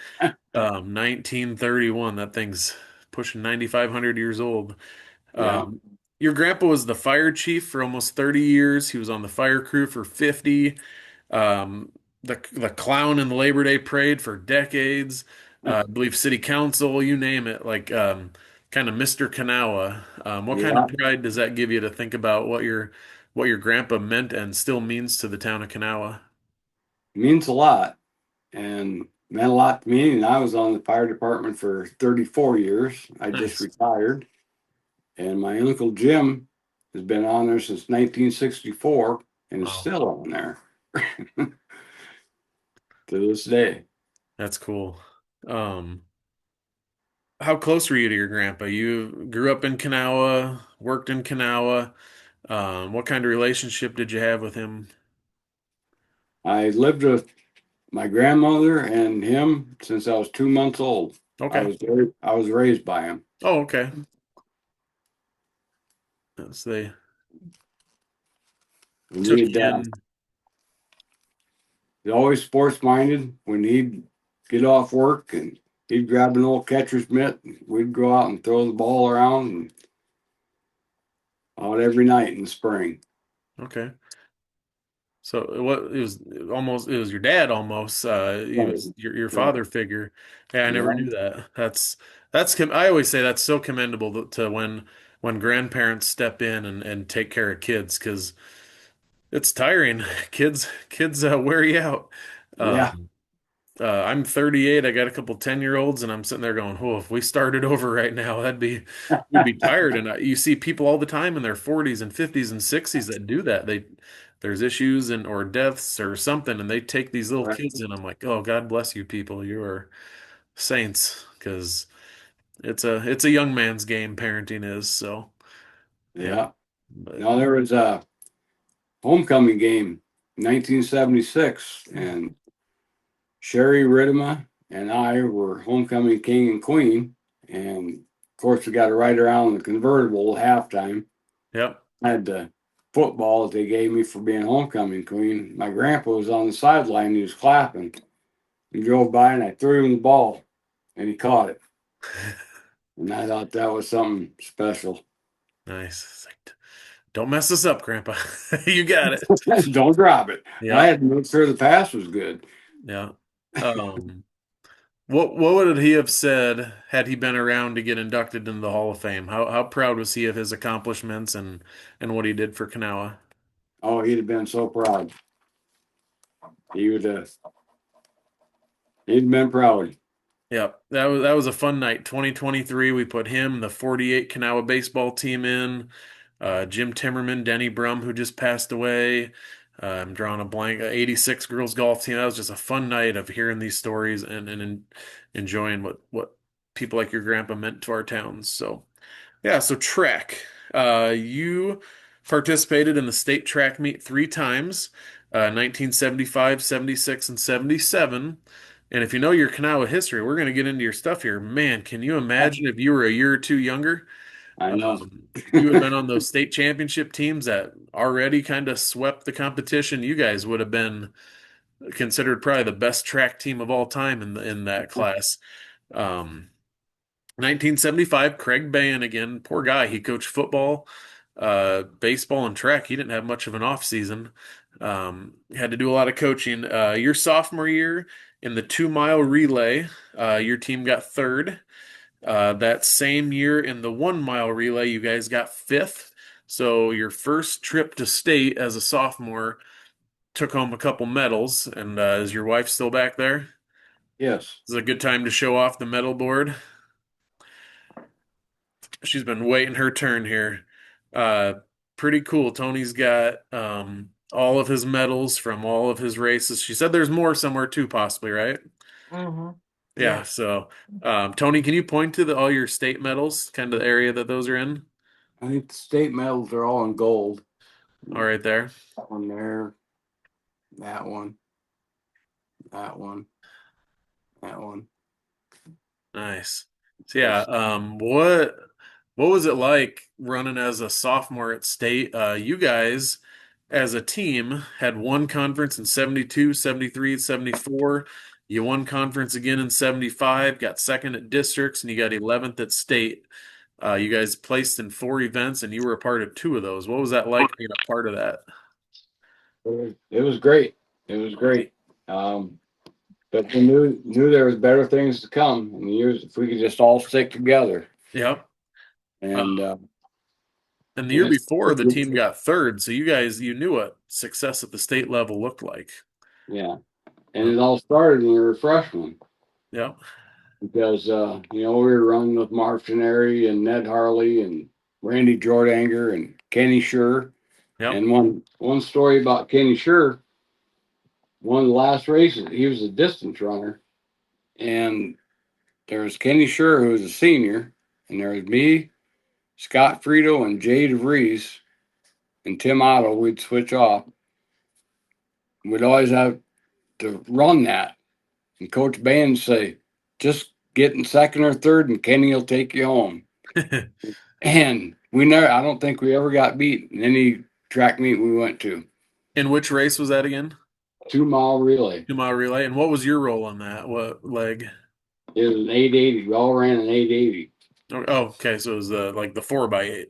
1931. That thing's pushing 9,500 years old. Yeah, Um, your grandpa was the fire chief for almost 30 years. He was on the fire crew for 50. Um, the clown in the Labor Day parade for decades. I believe city council, you name it, like kind of Mr. Kanawha. What kind of yeah, pride does that give you to think about what your grandpa meant and still means to the town of Kanawha? means a lot and meant a lot to me. And I was on the fire department for 34 years. I just Nice. retired. And my uncle Jim has been on there since 1964 and is Wow, still on there to this day. that's cool. Um, how close were you to your grandpa? You grew up in Kanawha, worked in Kanawha. What kind of relationship did you have with him? I lived with my grandmother and him since I was 2 months old. Okay. I was raised by him. Oh, okay. Yes, they And took you in. he's always sports minded. When he'd get off work and he'd grab an old catcher's mitt, we'd go out and throw the ball around and out every night in the spring. Okay. So it was your dad almost. He Right. was your Yeah. father figure. Yeah, I never Yeah. knew that. I always say that's so commendable to when grandparents step in and take care of kids because it's tiring. Kids wear you out. Yeah. Um, I'm 38. I got a couple 10-year-olds, and I'm sitting there going, "Oh, if we started over right now, we'd be tired." And you see people all the time in their 40s and 50s and 60s that do that. There's issues and or deaths or something, and they take these little Right. kids, and I'm like, "Oh, God bless you, people. You are saints," because it's a young man's game. Parenting is so. Yeah, Yeah. but Now there was a homecoming game, 1976, and Sherry Ridema and I were homecoming king and queen. And of course, we got to ride around in the convertible at halftime. yep. I had the football that they gave me for being homecoming queen. My grandpa was on the sideline. He was clapping. He drove by and I threw him the ball and he caught it. And I thought that was something special. Nice. It's like, don't mess this up, Grandpa. You got it. Don't drop it. I Yeah, had to make sure the pass was good. yeah. Um, what would he have said had he been around to get inducted into the Hall of Fame? How proud was he of his accomplishments and what he did for Kanawha? Oh, he'd have been so proud. He would have, he'd have been proud. Yep, that was a fun night. 2023, we put him, the 48 Kanawha baseball team in. Jim Timmerman, Denny Brum, who just passed away. I'm drawing a blank. 86 girls golf team. That was just a fun night of hearing these stories and enjoying what people like your grandpa meant to our towns. So. Yeah, so track. You participated in the state track meet three times, 1975, 76, and 77. And if you know your Kanawha history, we're going to get into your stuff here. Man, can you imagine if you were a year or two younger? I know. You had been on those state championship teams that already kind of swept the competition. You guys would have been considered probably the best track team of all time in that class. Um, 1975, Craig Bahan again. Poor guy. He coached football, baseball, and track. He didn't have much of an off season. Had to do a lot of coaching. Your sophomore year in the 2 mile relay, your team got third. That same year in the 1 mile relay, you guys got fifth. So your first trip to state as a sophomore took home a couple medals. And is your wife still back there? Yes. This is a good time to show off the medal board. She's been waiting her turn here. Uh, Pretty cool. Tony's got all of his medals from all of his races. She said there's more somewhere too, possibly, right? Mm-hmm. Yeah. Yeah. So, Tony, can you point to all your state medals, kind of the area that those are in? I think the state medals are all in gold. All right, there. That one there, that one, that one, that one. Nice. So yeah, Yes. what was it like running as a sophomore at state? You guys as a team had one conference in 72, 73, 74. You won conference again in 75, got second at districts, and you got 11th at state. You guys placed in four events, and you were a part of two of those. What was that like being a part of that? It was great. It was great. Um, but we knew there was better things to come in the years if we could just all stick together. Yep. Uh, And and the and year it's before, the team got third, so you knew what success at the state level looked like. yeah, and it all started when we were freshmen Yep. because we were running with Mark Fineri and Ned Harley and Randy Jordanger and Kenny Sure. Yep. And one story about Kenny Sure, one of the last races, he was a distance runner, and there was Kenny Sure who was a senior, and there was me, Scott Frito, and Jay DeVries and Tim Otto. We'd switch off. we'd always have to run that. And Coach Band say, just get in second or third and Kenny will take you home. And I don't think we ever got beat in any track meet we went to. In which race was that again? 2 mile relay. 2 mile relay. And what was your role on that? What leg? It was an 880. We all ran an 880. Oh, okay. So it was like the 4x8.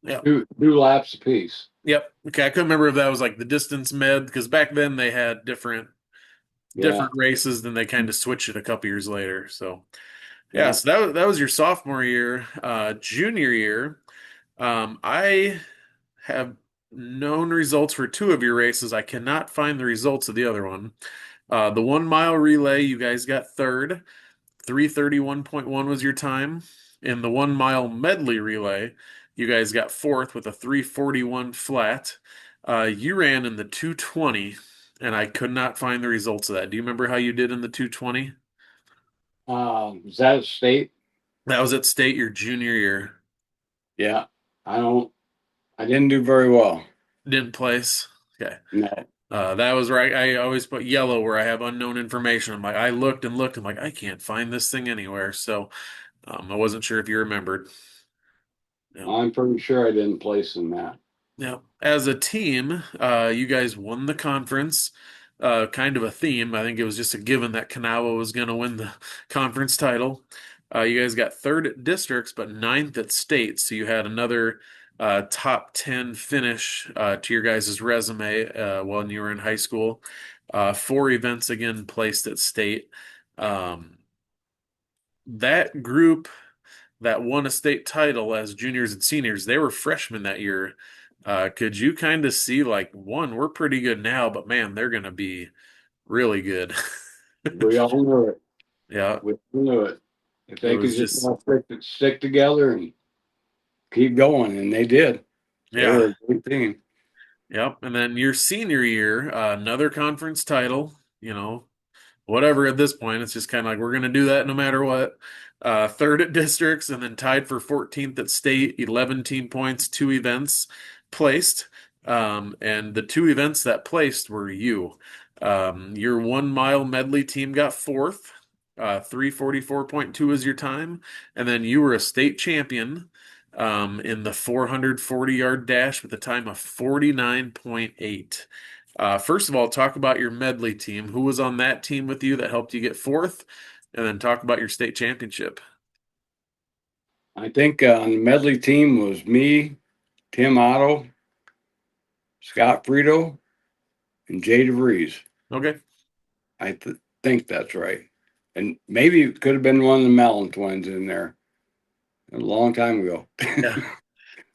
Yeah. Two laps apiece. Yep. Okay. I couldn't remember if that was like the distance med because back then they had Yeah. different races. Then they kind of switched it a couple years later. So yeah. Yeah. So that was your sophomore year. Junior year. I have known results for two of your races. I cannot find the results of the other one. The 1 mile relay, you guys got third. 3:31.1 was your time. In the 1 mile medley relay, you guys got fourth with a 3:41 flat. You ran in the 2:20, and I could not find the results of that. Do you remember how you did in the 2:20? Is that a state? That was at state your junior year. Yeah. I don't, I didn't do very well. Didn't place. Okay. No. That was right. I always put yellow where I have unknown information. I'm like, I looked and looked. I'm like, I can't find this thing anywhere. So I wasn't sure if you remembered. Yeah. I'm pretty sure I didn't place in that. Yeah. As a team, you guys won the conference. Kind of a theme. I think it was just a given that Kanawha was going to win the conference title. You guys got third at districts, but ninth at state. So you had another top 10 finish to your guys' resume when you were in high school. Four events again placed at state. Um, that group that won a state title as juniors and seniors, they were freshmen that year. Could you kind of see like one, we're pretty good now, but man, they're going to be really good. We all knew it. Yeah, We all knew it. If it they could was just just all stick together and keep going, and they did. They yeah, were a great team. yep. And then your senior year, another conference title. Whatever at this point, it's just kind of like we're going to do that no matter what. Third at districts, and then tied for 14th at state, 11 team points, two events placed. And the two events that placed were you. Your 1 mile medley team got fourth, 3:44.2 is your time. And then you were a state champion in the 440-yard dash with a time of 49.8. First of all, talk about your medley team. Who was on that team with you that helped you get fourth? And then talk about your state championship. I think on the medley team was me, Tim Otto, Scott Frito, and Jay DeVries. Okay. Think that's right. And maybe it could have been one of the Mellon twins in there a long time ago. Yeah.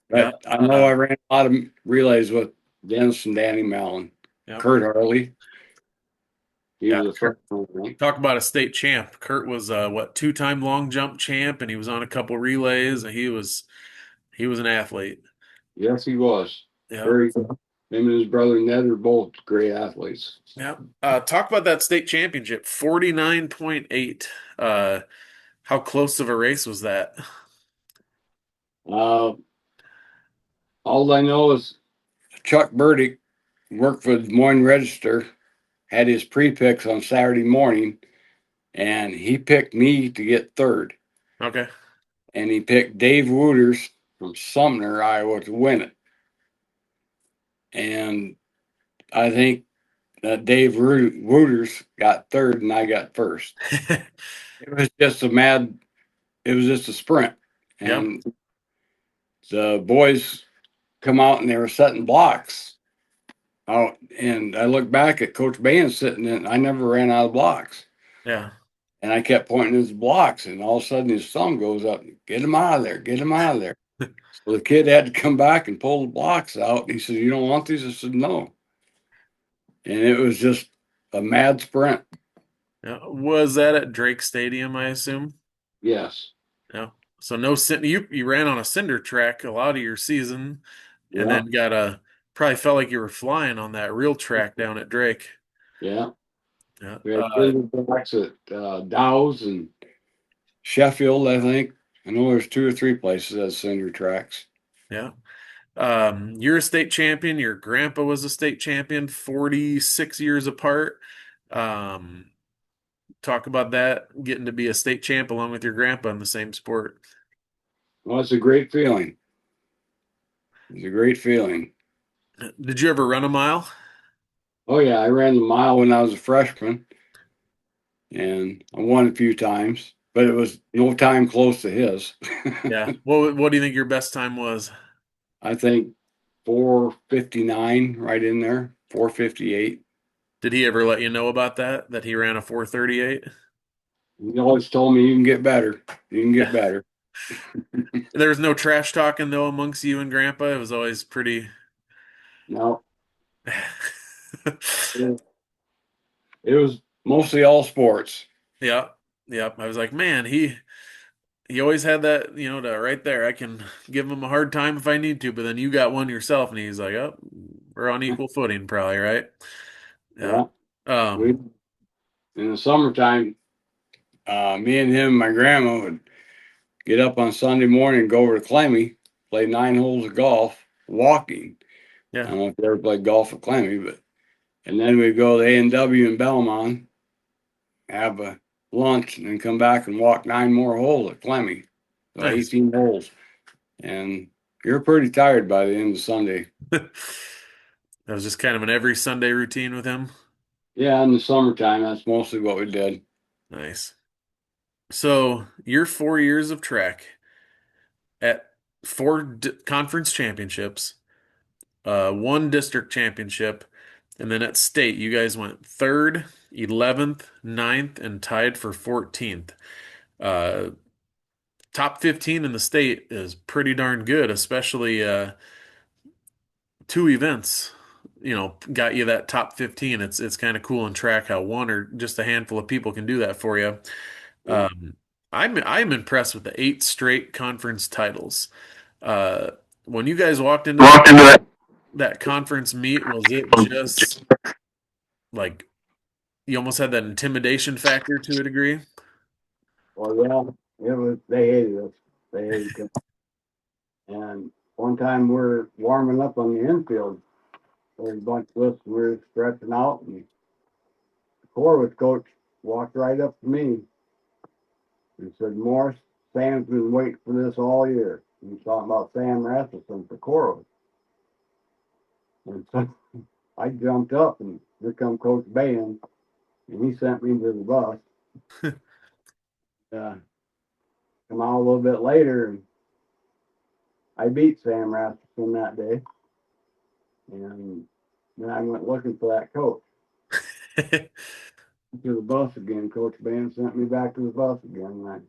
Yeah. But I know I ran a lot of relays with Dennis and Danny Mellon. Yeah. Kurt Harley. He Yeah. was the first one. Talk about a state champ. Kurt was what, two-time long jump champ, and he was on a couple relays, and he was an athlete. Yes, he was. Yeah. Very good. Him and his brother Ned are both great athletes. Yeah. Talk about that state championship. 49.8. How close of a race was that? Uh, all I know is Chuck Burdick worked for the Des Moines Register, had his pre-picks on Saturday morning, and he picked me to get third. Okay. And he picked Dave Wooters from Sumner, Iowa, to win it. And I think that Dave Wooters got third and I got first. It was just a sprint. Yep. And the boys come out and they were setting blocks out. And I look back at Coach Band sitting in, I never ran out of blocks. Yeah. And I kept pointing his blocks, and all of a sudden his thumb goes up, get him out of there, get him out of there. So the kid had to come back and pull the blocks out. And he said, you don't want these? I said, no. And it was just a mad sprint. Yeah. Was that at Drake Stadium, I assume? Yes. Yeah. So no you ran on a cinder track a lot of your season and Yeah. then probably felt like you were flying on that real track down at Drake. Yeah. Yeah. We had blacks at Dow's and Sheffield, I think. I know there's 2 or 3 places that cinder tracks. Yeah. You're a state champion. Your grandpa was a state champion, 46 years apart. Um, Talk about that, getting to be a state champ along with your grandpa in the same sport. Well, it's a great feeling. It's a great feeling. Did you ever run a mile? Oh yeah, I ran the mile when I was a freshman, and I won a few times, but it was no time close to his. Yeah. What do you think your best time was? I think 4:59 right in there, 4:58. Did he ever let you know about that he ran a 4:38? He always told me you can get better. You can get Yeah. better. There was no trash talking though amongst you and grandpa. It was always pretty. No, it it was mostly all sports. Yeah. Yeah. I was like, man, he always had that, to right there. I can give him a hard time if I need to, but then you got one yourself, and he's like, oh, we're on equal footing, probably, right? Yeah. Yeah, we Um, in the summertime, me and him, and my grandma would get up on Sunday morning and go over to Clemmy, play 9 holes of golf, walking. I yeah, don't know if you ever played golf at Clemmy, but and then we'd go to A&W in Belmont, have a lunch, and then come back and walk 9 more holes at Clemmy. So nice. 18 holes. And you're pretty tired by the end of Sunday. That was just kind of an every Sunday routine with him. Yeah, in the summertime, that's mostly what we did. Nice. So your 4 years of track at four conference championships, one district championship, and then at state, you guys went third, 11th, ninth, and tied for 14th. Uh, Top 15 in the state is pretty darn good, especially two events, got you that top 15. It's kind of cool in track how one or just a handful of people can do that for you. Yeah. Um, I'm impressed with the 8 straight conference titles. Uh, when you guys walked into that conference meet, was it just like you almost had that intimidation factor to a degree? Well, yeah, it was, they hated us. They hated us. And one time we're warming up on the infield. There's a bunch of us, we're stretching out, and the Corvus coach walked right up to me and said, Morris, Sam's been waiting for this all year. He's talking about Sam Rasmussen for Corvus. And so I jumped up, and here come Coach Ban, and he sent me to the bus. Come out a little bit later, and I beat Sam Rasmussen that day. And then I went looking for that coach. To the bus again. Coach Ban sent me back to the bus again.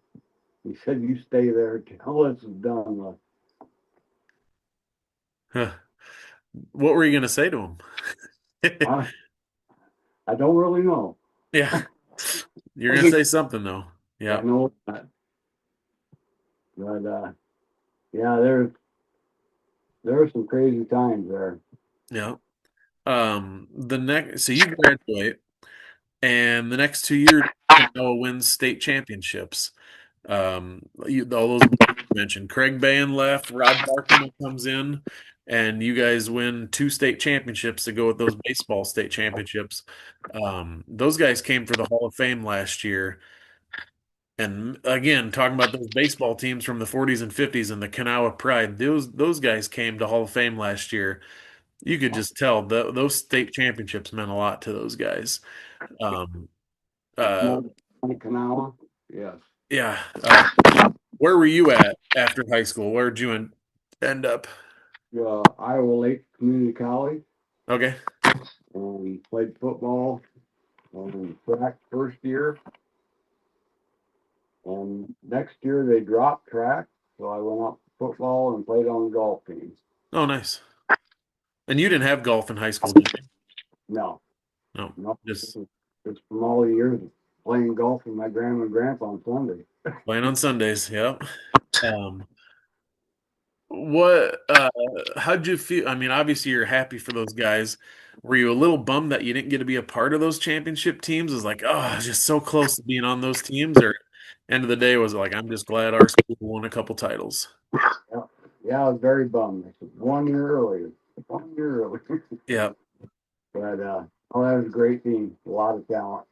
He said, "You stay there till this is done with." Huh. What were you gonna say to him? I, I don't really know. Yeah, you're I gonna say think something though. I Yeah, know that, but yeah, there were some crazy times there. yeah. The next, so you graduate, and the next 2 years, Kanawha wins state championships. All those boys you mentioned, Craig Bayan left, Rod Barkema comes in, and you guys win 2 state championships to go with those baseball state championships. Those guys came for the Hall of Fame last year. And again, talking about those baseball teams from the 40s and 50s and the Kanawha Pride, those guys came to Hall of Fame last year. You could just tell those state championships meant a lot to those guys. Um, uh, Small Kanawha, yes. yeah. Where were you at after high school? Where'd you end up? Iowa Lake Community College, Okay. and played football and track first year. And next year they dropped track, so I went up to football and played on the golf team. Oh, nice. And you didn't have golf in high school, did you? No, No, no, just it's from all the years of playing golf with my grandma and grandpa on Sunday. playing on Sundays. Yep. Um, what, how'd you feel? I mean, obviously you're happy for those guys. Were you a little bummed that you didn't get to be a part of those championship teams? It was like, oh, I was just so close to being on those teams. Or end of the day was it like, I'm just glad our school won a couple titles. Yeah, Yeah, I was very bummed. I said 1 year early, 1 year early. Yeah. But oh, that was a great team. A lot of talent.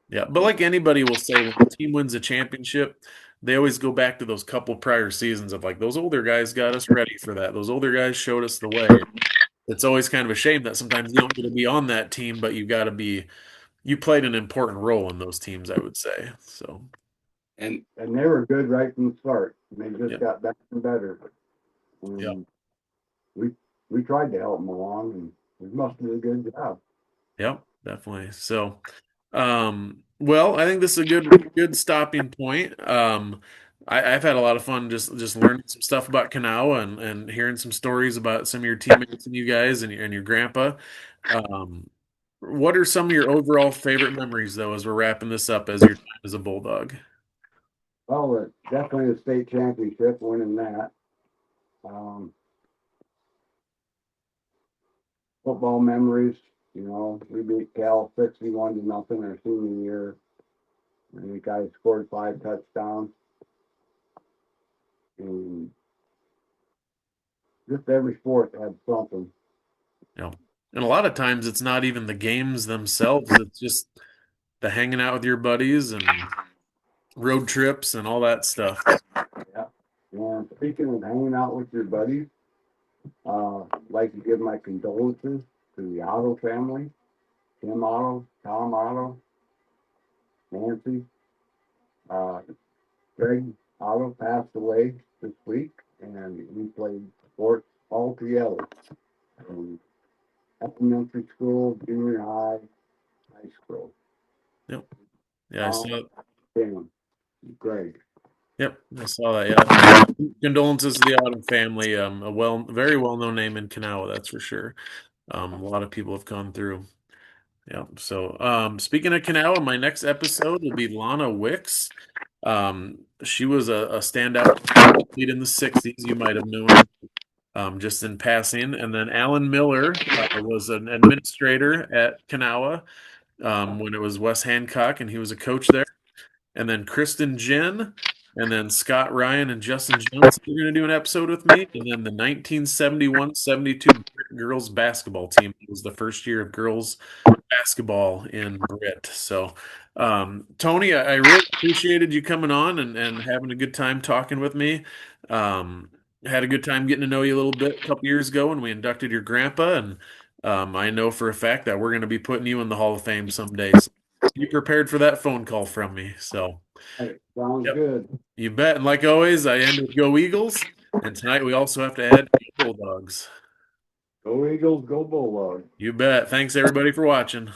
Yeah, but like anybody will say, when a team wins a championship, they always go back to those couple prior seasons of like those older guys got us ready for that. Those older guys showed us the way. It's always kind of a shame that sometimes you don't get to be on that team, but you played an important role in those teams, I would say. So, And they were good right from the start. And they just yeah, got better and better. yeah, And we we tried to help them along, and we must do a good job. yeah, definitely. So, well, I think this is a good stopping point. I've had a lot of fun just learning some stuff about Kanawha and hearing some stories about some of your teammates and you guys and your grandpa. Um, what are some of your overall favorite memories though, as we're wrapping this up as your time as a Bulldog? Well, definitely the state championship, winning that. Um, Football memories, we beat Cal 61-0 our senior year. And the guys scored 5 touchdowns. And just every sport had something. You know, and a lot of times it's not even the games themselves, it's just the hanging out with your buddies and road trips and all that stuff. Yeah. And speaking of hanging out with your buddies, I'd like to give my condolences to the Otto family, Tim Otto, Tom Otto, Nancy. Uh, Greg Otto passed away this week, and we played sports all together. From elementary school, junior high, high school. Yep. Yeah, I Tom, saw. Tim, Greg. Yep, I saw that. Yeah. Condolences to the Autumn family. Very well known name in Kanawha, that's for sure. A lot of people have gone through. Yeah. So, speaking of Kanawha, my next episode will be Lana Wicks. She was a standout athlete in the '60s. You might have known her, just in passing. And then Alan Miller was an administrator at Kanawha when it was West Hancock, and he was a coach there. And then Kristen Jenn, and then Scott Ryan and Justin Jones are going to do an episode with me. And then the 1971-72 Britt Girls Basketball team. It was the first year of girls basketball in Britt. So, Tony, I really appreciated you coming on and having a good time talking with me. Had a good time getting to know you a little bit a couple years ago when we inducted your grandpa, and I know for a fact that we're going to be putting you in the Hall of Fame someday. So be prepared for that phone call from me. So, Hey, sounds yep, good. you bet. And like always, I end with Go Eagles. And tonight we also have to add Bulldogs. Go Eagles, go Bulldogs. You bet. Thanks everybody for watching.